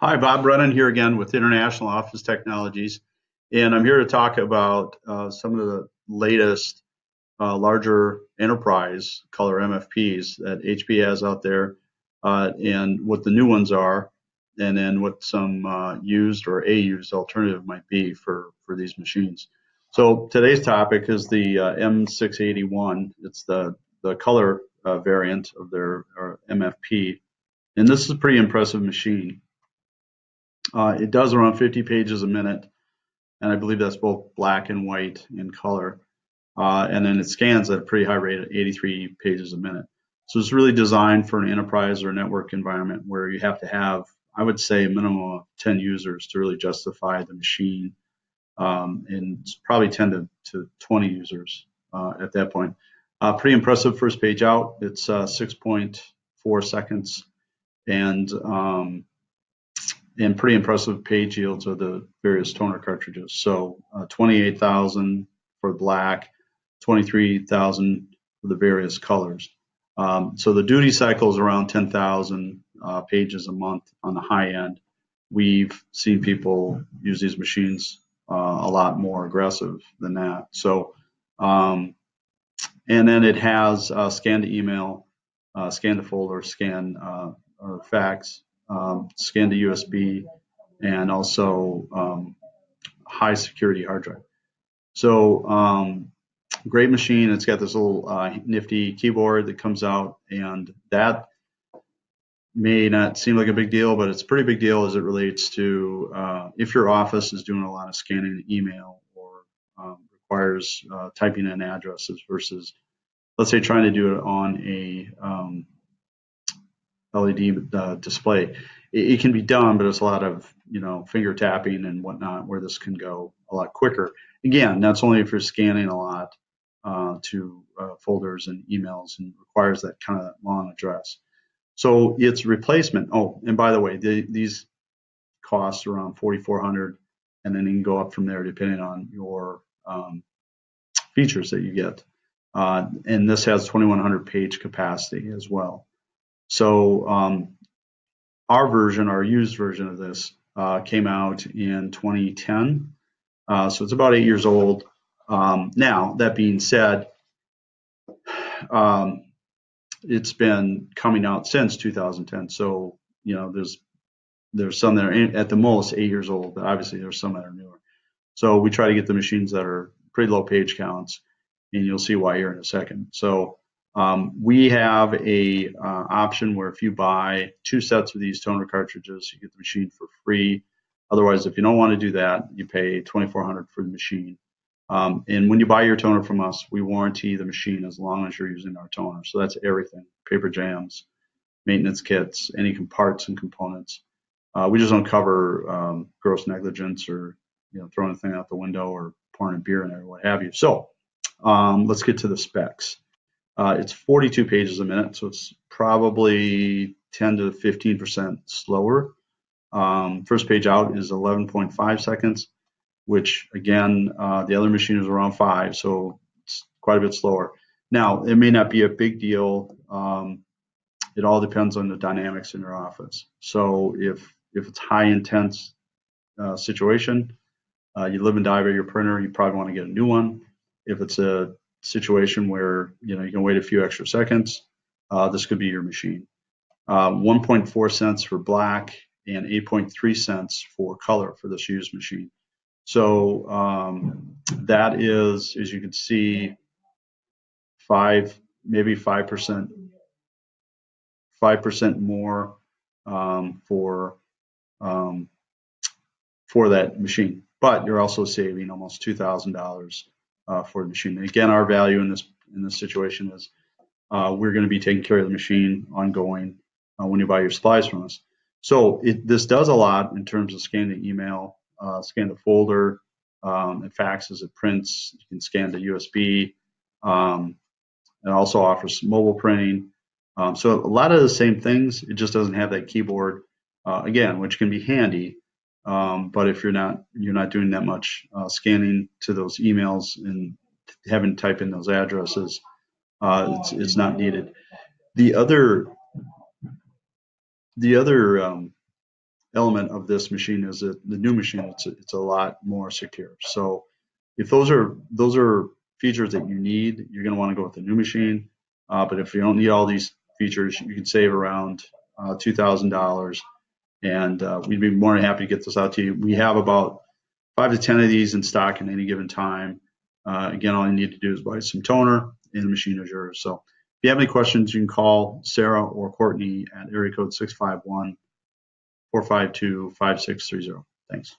Hi, Bob Brennan here again with International Office Technologies, and I'm here to talk about some of the latest larger enterprise color MFPs that HP has out there, and what the new ones are, and then what some used or a used alternative might be for these machines. So today's topic is the M681. It's the color variant of their MFP, and this is a pretty impressive machine. It does around 50 pages a minute, and I believe that's both black and white in color. And then it scans at a pretty high rate at 83 pages a minute. So it's really designed for an enterprise or network environment where you have to have, I would say, a minimum of 10 users to really justify the machine, and it's probably 10 to 20 users at that point. Pretty impressive first page out. It's 6.4 seconds, and pretty impressive page yields of the various toner cartridges. So 28,000 for black, 23,000 for the various colors. So the duty cycle is around 10,000 pages a month on the high end. We've seen people use these machines a lot more aggressive than that. So, and then it has scan to email, scan to folder, scan or fax, scan to USB, and also high security hard drive. So great machine. It's got this little nifty keyboard that comes out, and that may not seem like a big deal, but it's a pretty big deal as it relates to if your office is doing a lot of scanning to email or requires typing in addresses versus, let's say, trying to do it on a LED display. It can be done, but it's a lot of finger tapping and whatnot, where this can go a lot quicker. Again, that's only if you're scanning a lot to folders and emails and requires that kind of long address. So its replacement. Oh, and by the way, these cost around $4,400, and then you can go up from there depending on your features that you get. And this has 2,100 page capacity as well. So our version, our used version of this, came out in 2010. So it's about 8 years old. Now, that being said, it's been coming out since 2010. So, there's some that are at the most 8 years old, but obviously there's some that are newer. So we try to get the machines that are pretty low page counts, and you'll see why here in a second. So we have a option where if you buy 2 sets of these toner cartridges, you get the machine for free. Otherwise, if you don't want to do that, you pay $2,400 for the machine. And when you buy your toner from us, we warranty the machine as long as you're using our toner. So that's everything: paper jams, maintenance kits, any parts and components. We just don't cover gross negligence or throwing a thing out the window or pouring a beer in there or what have you. So let's get to the specs. It's 42 pages a minute, so it's probably 10 to 15% slower. First page out is 11.5 seconds, which again, the other machine is around 5, so it's quite a bit slower. Now, it may not be a big deal. It all depends on the dynamics in your office. So if it's high intense situation, you live and die by your printer, you probably want to get a new one. If it's a situation where you can wait a few extra seconds, this could be your machine. 1.4 cents for black and 8.3 cents for color for this used machine. So that is, as you can see, 5% more for that machine. But you're also saving almost $2,000 for the machine. And again, our value in this situation is we're going to be taking care of the machine ongoing when you buy your supplies from us. So this does a lot in terms of scanning the email, scan the folder, it faxes, it prints, you can scan to USB. It also offers mobile printing. So a lot of the same things. It just doesn't have that keyboard, again, which can be handy. But if you're not doing that much scanning to those emails and having to type in those addresses, it's not needed. The other element of this machine is that the new machine, it's a lot more secure. So if those are features that you need, you're going to want to go with the new machine. But if you don't need all these features, you can save around $2,000, and we'd be more than happy to get this out to you. We have about 5 to 10 of these in stock at any given time. Again, all you need to do is buy some toner, and the machine is yours. So if you have any questions, you can call Sarah or Courtney at area code 651-452-5630. Thanks.